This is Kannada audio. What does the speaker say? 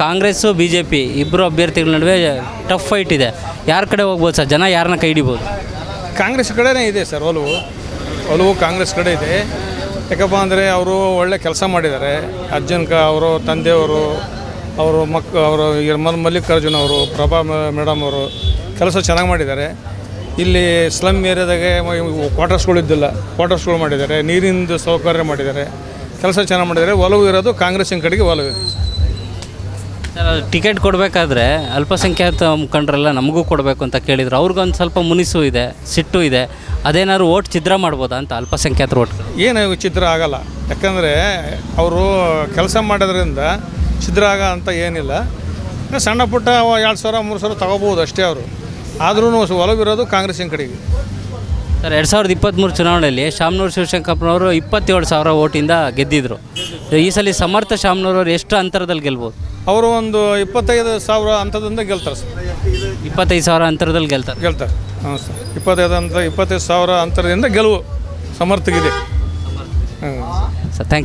ಕಾಂಗ್ರೆಸ್ಸು ಬಿ ಜೆ ಪಿ ಇಬ್ಬರು ಅಭ್ಯರ್ಥಿಗಳ ನಡುವೆ ಟಫ್ ಫೈಟ್ ಇದೆ. ಯಾರ ಕಡೆ ಹೋಗ್ಬೋದು ಸರ್? ಜನ ಯಾರನ್ನ ಕೈ ಹಿಡಿಬೋದು? ಕಾಂಗ್ರೆಸ್ ಕಡೆನೇ ಇದೆ ಸರ್. ಒಲವು ಕಾಂಗ್ರೆಸ್ ಕಡೆ ಇದೆ. ಯಾಕಪ್ಪ ಅಂದರೆ ಅವರು ಒಳ್ಳೆ ಕೆಲಸ ಮಾಡಿದ್ದಾರೆ. ಅವರು ತಂದೆಯವರು, ಅವರು ಮಲ್ಲಿಕಾರ್ಜುನ್ ಅವರು, ಪ್ರಭಾ ಮೇಡಮ್ ಅವರು ಕೆಲಸ ಚೆನ್ನಾಗಿ ಮಾಡಿದ್ದಾರೆ. ಇಲ್ಲಿ ಸ್ಲಮ್ ಏರಿಯಾದಾಗೆ ಕ್ವಾರ್ಟರ್ಸ್ಗಳಿದ್ದಿಲ್ಲ, ಕ್ವಾರ್ಟರ್ಸ್ಗಳು ಮಾಡಿದ್ದಾರೆ. ನೀರಿನ ಸೌಕರ್ಯ ಮಾಡಿದ್ದಾರೆ. ಕೆಲಸ ಚೆನ್ನಾಗಿ ಮಾಡಿದ್ದಾರೆ. ಒಲವು ಇರೋದು ಕಾಂಗ್ರೆಸ್ಸಿನ ಕಡೆಗೆ ಒಲವು ಇದೆ. ಟಿಕೆಟ್ ಕೊಡಬೇಕಾದ್ರೆ ಅಲ್ಪಸಂಖ್ಯಾತ ಮುಖಂಡರೆಲ್ಲ ನಮಗೂ ಕೊಡಬೇಕು ಅಂತ ಕೇಳಿದ್ರು. ಅವ್ರಿಗೊಂದು ಸ್ವಲ್ಪ ಮುನಿಸು ಇದೆ, ಸಿಟ್ಟು ಇದೆ. ಅದೇನಾದ್ರು ಓಟ್ ಛಿದ್ರ ಮಾಡ್ಬೋದಾ ಅಂತ ಅಲ್ಪಸಂಖ್ಯಾತರ ಓಟ್? ಏನು ಛಿದ್ರ ಆಗಲ್ಲ. ಯಾಕಂದರೆ ಅವರು ಕೆಲಸ ಮಾಡೋದ್ರಿಂದ ಛಿದ್ರ ಆಗ ಅಂತ ಏನಿಲ್ಲ. ಸಣ್ಣ ಪುಟ್ಟ 2,000 3,000 ತಗೋಬೋದು ಅಷ್ಟೇ. ಅವರು ಆದ್ರೂ ಒಲವಿರೋದು ಕಾಂಗ್ರೆಸ್ಸಿನ ಕಡೆಗೆ. ಸರ್, 2023 ಚುನಾವಣೆಯಲ್ಲಿ ಶಾಮನೂರು ಶಿವಶಂಕರಪ್ಪನವರು 27,000 ಓಟಿಂದ ಗೆದ್ದಿದ್ರು. ಈ ಸಲ ಸಮರ್ಥ ಶಾಮನೂರವ್ರು ಎಷ್ಟು ಅಂತರದಲ್ಲಿ ಗೆಲ್ಬೋದು? ಅವರು ಒಂದು 25,000 ಅಂತರದಿಂದ ಗೆಲ್ತಾರೆ ಸರ್. 25,000 ಅಂತರದಲ್ಲಿ ಗೆಲ್ತಾರೆ. ಹಾಂ ಸರ್, 25,000 ಅಂತರದಿಂದ ಗೆಲುವು ಸಮರ್ಥಗಿದೆ. Sir, thank you.